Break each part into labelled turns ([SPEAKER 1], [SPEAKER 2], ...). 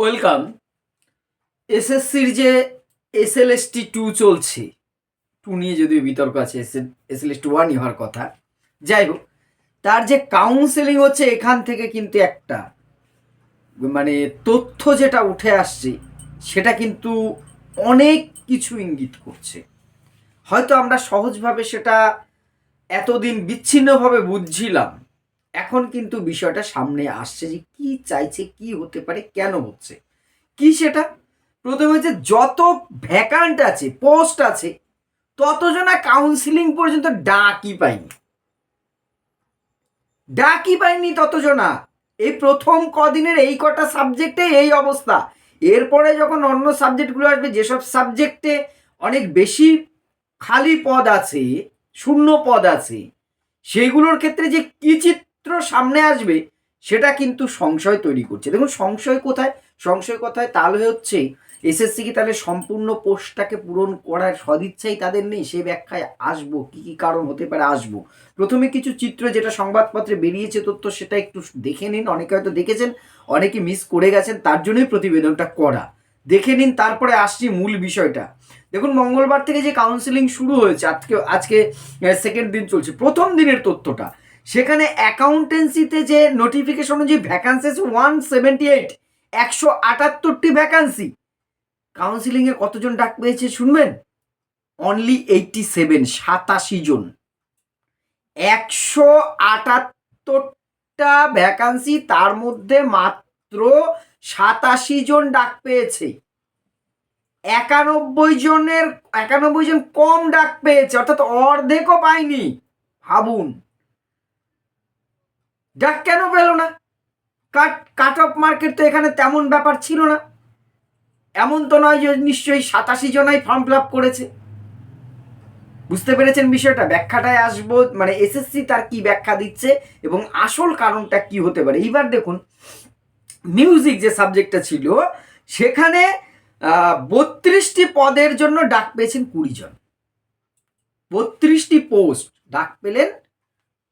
[SPEAKER 1] Welcome. এসএসসির যে SLST 2 চলছে, 2 নিয়ে যদিও বিতর্ক আছে, এসএলএসটি 1 হওয়ার কথা। যাই হোক, তার যে কাউন্সেলিং হচ্ছে, এখান থেকে কিন্তু একটা মানে তথ্য যেটা উঠে আসছে সেটা কিন্তু অনেক কিছু ইঙ্গিত করছে। হয়তো আমরা সহজভাবে সেটা এতদিন বিচ্ছিন্নভাবে বুঝছিলাম, এখন কিন্তু বিষয়টা সামনে আসছে যে কি চাইছে, কি হতে পারে, কেন হচ্ছে কি সেটা। প্রথমে হচ্ছে যত ভ্যাকান্ট আছে, পোস্ট আছে, ততজনা কাউন্সিলিং পর্যন্ত ডাকি পাইনি ততজনা। এই প্রথম কদিনের এই কটা সাবজেক্টে এই অবস্থা। এরপরে যখন অন্য সাবজেক্টগুলো আসবে, যেসব সাবজেক্টে অনেক বেশি খালি পদ আছে, শূন্য পদ আছে, সেগুলোর ক্ষেত্রে যে কি চিত্র সামনে আসবে সেটা কিন্তু সংশয় তৈরি করছে। দেখুন, সংশয় কোথায় তাহলে হচ্ছে এসএসসি কি তাহলে সম্পূর্ণ পোস্টটাকে পূরণ করার সদিচ্ছাই তাদের নেই? সে ব্যাখ্যায় আসবো, কি কি কারণ হতে পারে আসবো। প্রথমে কিছু চিত্র যেটা সংবাদপত্রে বেরিয়েছে তথ্য, সেটা একটু দেখে নিন। অনেকে হয়তো দেখেছেন, অনেকে মিস করে গেছেন, তার জন্যই প্রতিবেদনটা করা। দেখে নিন, তারপরে আসছি মূল বিষয়টা। দেখুন, মঙ্গলবার থেকে যে কাউন্সেলিং শুরু হয়েছে, আজকে সেকেন্ড দিন চলছে। প্রথম দিনের তথ্যটা, সেখানে অ্যাকাউন্টেন্সিতে যে নোটিফিকেশন অনুযায়ী ভ্যাকান্সি 178, 178টি ভ্যাকান্সি। কাউন্সিলিংয়ে কতজন ডাক পেয়েছে শুনবেন? অনলি 87, 87 জন। 178টা ভ্যাকান্সি, তার মধ্যে মাত্র 87 জন ডাক পেয়েছে। 91 জন কম ডাক পেয়েছে, অর্থাৎ অর্ধেকও পায়নি। ভাবুন, ডাক কেন পেল না? কাট অফ মার্কেট তো এখানে তেমন ব্যাপার ছিল না। এমন তো নয় যে নিশ্চয়ই 87 জনাই ফর্ম ফিল আপ করেছে। বুঝতে পেরেছেন বিষয়টা? ব্যাখ্যাটায় আসবো, মানে এসএসসি তার কি ব্যাখ্যা দিচ্ছে এবং আসল কারণটা কি হতে পারে। এইবার দেখুন, মিউজিক যে সাবজেক্টটা ছিল, সেখানে 32টি পদের জন্য ডাক পেয়েছেন 20 জন। 32টি পোস্ট, ডাক পেলেন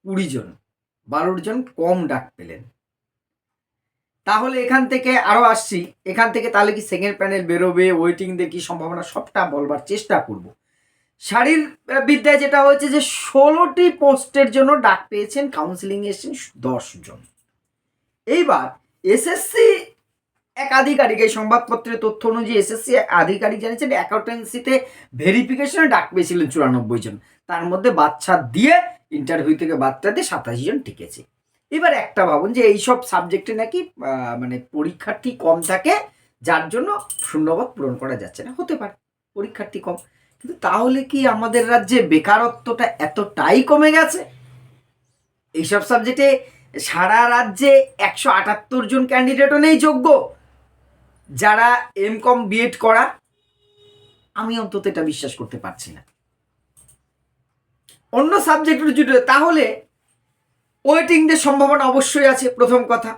[SPEAKER 1] 20 জন, 12 জন কম ডাক পেলেন। তাহলে এখান থেকে আরো আসছি, এখান থেকে তাহলে কি সেকেন্ড প্যানেল বেরোবে, ওয়েটিংদের কি সম্ভাবনা, সবটা বলবার চেষ্টা করব। শারীর বিদ্যায় যেটা হয়েছে যে 16টি পোস্টের জন্য ডাক পেয়েছেন, কাউন্সিলিং এসেছেন 10 জন। এইবার এসএসসি এক আধিকারিক, এই সংবাদপত্রের তথ্য অনুযায়ী এসএসসি আধিকারিক জানিয়েছেন অ্যাকাউন্টেন্সিতে ভেরিফিকেশনে ডাক পেয়েছিলেন 94 জন। তার মধ্যে বাচ্চা দিয়ে, ইন্টারভিউ থেকে বাচ্চা দিয়ে 87 জন টিকেছে। এবার একটা ভাবুন যে এইসব সাবজেক্টে নাকি মানে পরীক্ষার্থী কম থাকে, যার জন্য শূন্যপদ পূরণ করা যাচ্ছে না। হতে পারে পরীক্ষার্থী কম, কিন্তু তাহলে কি আমাদের রাজ্যে বেকারত্বটা এতটাই কমে গেছে? এইসব সাবজেক্টে সারা রাজ্যে 178 জন ক্যান্ডিডেটও নেই যোগ্য, যারা এমকম বিএড করা। আমি অন্তত এটা বিশ্বাস করতে পারছি না। অন্য সাবজেক্টের জুড়ে তাহলে ওয়েটিংদের সম্ভাবনা অবশ্যই আছে। প্রথম কথা,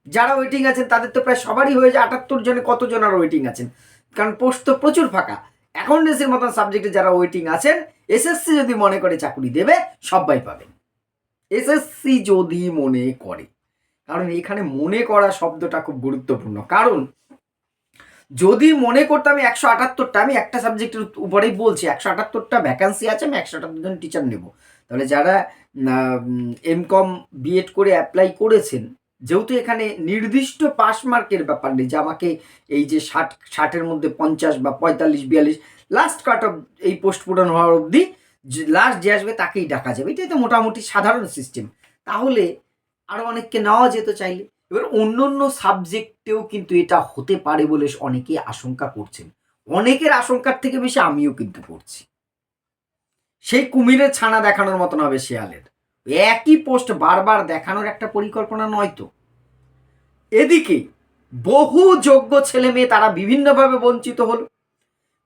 [SPEAKER 1] যারা ওয়েটিং আছেন তাদের তো প্রায় সবারই হয়ে যায়। 78 জনে কতজন আর ওয়েটিং আছেন? কারণ পোস্ট তো প্রচুর ফাঁকা। অ্যাকাউন্টেন্সির মতন সাবজেক্টে যারা ওয়েটিং আছেন, এসএসসি যদি মনে করে চাকরি দেবে, সবাই পাবেন। এসএসসি যদি মনে করে, কারণ এখানে মনে করা শব্দটা খুব গুরুত্বপূর্ণ। কারণ যদি মনে করতাম 178টা, আমি একটা সাবজেক্টের উপরেই বলছি, 178টা ভ্যাকান্সি আছে, আমি 178 জন টিচার নেব, তাহলে যারা এমকম বিএড করে অ্যাপ্লাই করেছেন, যেহেতু এখানে নির্দিষ্ট পাস মার্কের ব্যাপার নেই যে আমাকে এই যে 60-60-এর মধ্যে 50 বা 45-42 লাস্ট কাট অফ এই পোস্ট পূরণ হওয়ার অবধি লাস্ট যে আসবে তাকেই ডাকা যাবে, এটাই তো মোটামুটি সাধারণ সিস্টেম। তাহলে আরও অনেককে নেওয়া যেত চাইলে। এবার অন্য সাবজেক্টেও কিন্তু এটা হতে পারে বলে অনেকে আশঙ্কা করছেন। অনেকের আশঙ্কার থেকে বেশি আমিও কিন্তু করছি। সেই কুমিরের ছানা দেখানোর মতন হবে শেয়ালের। একই পোস্ট বারবার দেখানোর একটা পরিকল্পনা নয় তো। এদিকে বহু যোগ্য ছেলে মেয়ে তারা বিভিন্নভাবে বঞ্চিত হলো।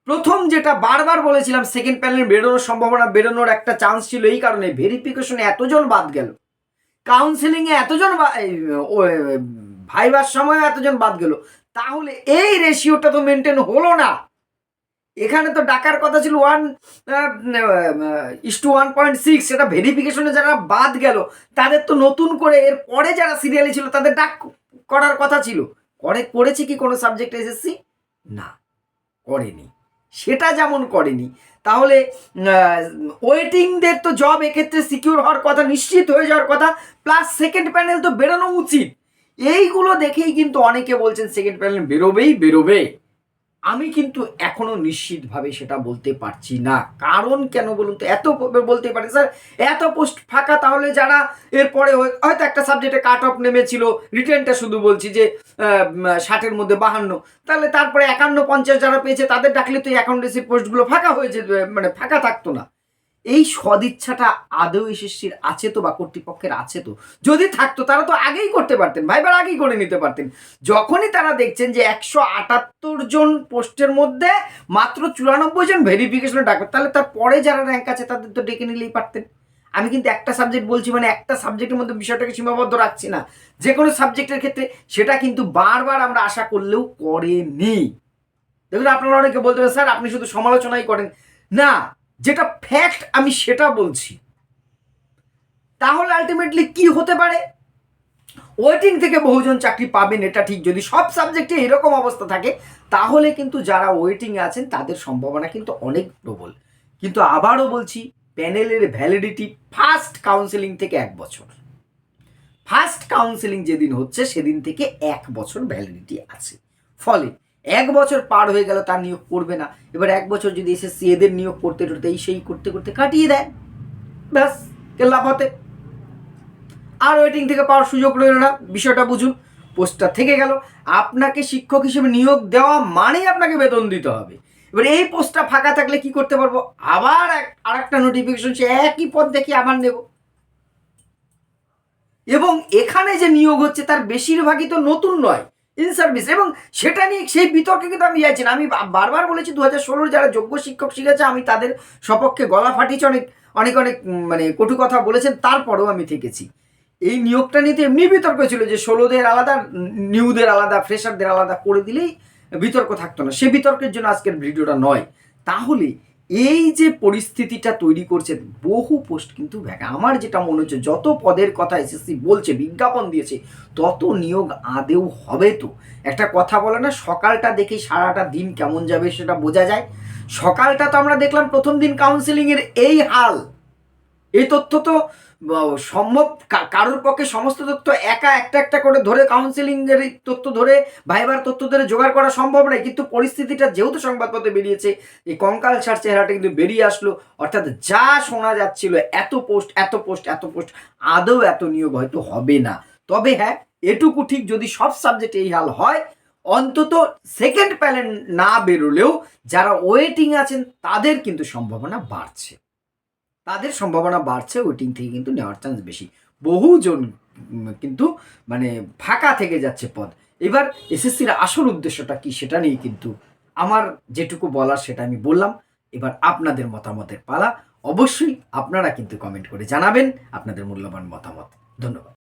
[SPEAKER 1] প্রথম যেটা বারবার বলেছিলাম, সেকেন্ড প্যানেল বেরোনোর সম্ভাবনা, বেরোনোর একটা চান্স ছিল, এই কারণে ভেরিফিকেশনে এতজন বাদ গেল, কাউন্সিলিংয়ে এতজন, ভাইবার সময় এতজন বাদ গেল। তাহলে এই রেশিওটা তো মেনটেন হলো না। এখানে তো ডাকার কথা ছিল 1:1.6, সেটা ভেরিফিকেশনে যারা বাদ গেল তাদের তো নতুন করে এর পরে যারা সিরিয়ালি ছিল তাদের ডাক করার কথা ছিল। করেছে কি কোনো সাবজেক্ট এসএসসি? না, করেনি। সেটা যেমন করেনি, তাহলে ওয়েটিংদের তো জব এক্ষেত্রে সিকিউর হওয়ার কথা, নিশ্চিত হয়ে যাওয়ার কথা, প্লাস সেকেন্ড প্যানেল তো বেরোনো উচিত। এইগুলো দেখেই কিন্তু অনেকে বলছেন সেকেন্ড প্যানেল বেরোবে। আমি কিন্তু এখনো নিশ্চিতভাবে সেটা বলতে পারছি না। কারণ কেন বলুন তো? এত বলতে পারি স্যার, এত পোস্ট ফাঁকা, তাহলে যারা এরপরে হয়তো একটা সাবজেক্টে কাট অফ নেমেছিল, রিটেনটা শুধু বলছি যে 60-এর মধ্যে 52, তাহলে তারপরে 51-50 যারা পেয়েছে তাদের ডাকলে তো এই অ্যাকাউন্টেন্সি পোস্টগুলো ফাঁকা হয়ে যেত, মানে ফাঁকা থাকতো না। এই সদিচ্ছাটা আদৌ এসএসসির আছে তো, বা কর্তৃপক্ষের আছে তো? যদি থাকতো তারা তো আগেই করতে পারতেন, ভাইবার আগেই করে নিতে পারতেন। যখনই তারা দেখছেন যে 178 জন পোস্টের মধ্যে মাত্র 94 জন ভেরিফিকেশনে ডাকবে, তাহলে তারপরে যারা র্যাঙ্ক আছে তাদের তো ডেকে নিলেই পারতেন। আমি কিন্তু একটা সাবজেক্ট বলছি, মানে একটা সাবজেক্টের মধ্যে বিষয়টাকে সীমাবদ্ধ রাখছি না, যে কোনো সাবজেক্টের ক্ষেত্রে। সেটা কিন্তু বারবার আমরা আশা করলেও করেনি। দেখুন, আপনারা অনেকে বলতে পারেন স্যার আপনি শুধু সমালোচনাই করেন না, যেটা ফ্যাক্ট আমি সেটা বলছি। তাহলে আলটিমেটলি কি হতে পারে? ওয়েটিং থেকে বহুজন চাকরি পাবেন, এটা ঠিক। যদি সব সাবজেক্টে এরকম অবস্থা থাকে, তাহলে কিন্তু যারা ওয়েটিংয়ে আছেন তাদের সম্ভাবনা কিন্তু অনেক প্রবল। কিন্তু আবারও বলছি, প্যানেলের ভ্যালিডিটি ফার্স্ট কাউন্সেলিং থেকে 1 বছর। ফার্স্ট কাউন্সেলিং যেদিন হচ্ছে সেদিন থেকে 1 বছর ভ্যালিডিটি আছে। ফলে 1 বছর পার হয়ে গেল, তার নিয়োগ করবে না। এবার 1 বছর যদি এসএসসি এদের নিয়োগ করতে সেই করতে কাটিয়ে দেয়, ব্যাস কেল্লাফতে। আর ওয়েটিং থেকে পাওয়ার সুযোগ রইল না। বিষয়টা বুঝুন, পোস্টটা থেকে গেল। আপনাকে শিক্ষক হিসেবে নিয়োগ দেওয়া মানেই আপনাকে বেতন দিতে হবে। এবার এই পোস্টটা ফাঁকা থাকলে কি করতে পারবো? আবার আরেকটা নোটিফিকেশন, সে একই পদ দেখি আবার নেব। এবং এখানে যে নিয়োগ হচ্ছে তার বেশিরভাগই তো নতুন নয়, ইন সার্ভিস। এবং সেটা নিয়ে সেই বিতর্কে কিন্তু আমি যাচ্ছি না। আমি বারবার বলেছি 2016 যারা যোগ্য শিক্ষক শিখেছে আমি তাদের সপক্ষে গলা ফাটিয়েছি, অনেক মানে কটু কথা বলেছেন, তারপরেও আমি থেকেছি। এই নিয়োগটা নিয়ে তো এমনি বিতর্ক ছিল যে 16দের আলাদা, নিউদের আলাদা, ফ্রেশারদের আলাদা করে দিলেই বিতর্ক থাকতো না। সে বিতর্কের জন্য আজকের ভিডিওটা নয়। তাহলে এই যে পরিস্থিতিটা তৈরি করছে, বহু পোস্ট কিন্তু ভ্যাকা। আমার যেটা মনে হচ্ছে, যত পদের কথা এসএসসি বলছে, বিজ্ঞাপন দিয়েছে, তত নিয়োগ আদেও হবে তো? একটা কথা বলে না, সকালটা দেখে সারাটা দিন কেমন যাবে সেটা বোঝা যায়। সকালটা তো আমরা দেখলাম প্রথম দিন কাউন্সেলিংয়ের এই হাল। এই তথ্য তো সম্ভব কারোর পক্ষে সমস্ত তথ্য একা একটা করে ধরে, কাউন্সেলিংয়ের তথ্য ধরে, ভাইবার তথ্য ধরে জোগাড় করা সম্ভব নয়। কিন্তু পরিস্থিতিটা যেহেতু সংবাদপত্রে বেরিয়েছে, এই কঙ্কাল সার চেহারাটা কিন্তু বেরিয়ে আসলো। অর্থাৎ যা শোনা যাচ্ছিল, এত পোস্ট, আদৌ এত নিয়োগ হয়তো হবে না। তবে হ্যাঁ, এটুকু ঠিক, যদি সব সাবজেক্টে এই হাল হয়, অন্তত সেকেন্ড প্যানেল না বেরোলেও যারা ওয়েটিং আছেন তাদের কিন্তু সম্ভাবনা বাড়ছে। ওয়েটিং থেকে কিন্তু নেওয়ার চান্স বেশি। বহুজন কিন্তু মানে ফাঁকা থেকে যাচ্ছে পদ। এবার এসএসসির আসল উদ্দেশ্যটা কি সেটা নিয়ে কিন্তু আমার যেটুকু বলার সেটা আমি বললাম। এবার আপনাদের মতামতের পালা। অবশ্যই আপনারা কিন্তু কমেন্ট করে জানাবেন আপনাদের মূল্যবান মতামত। ধন্যবাদ।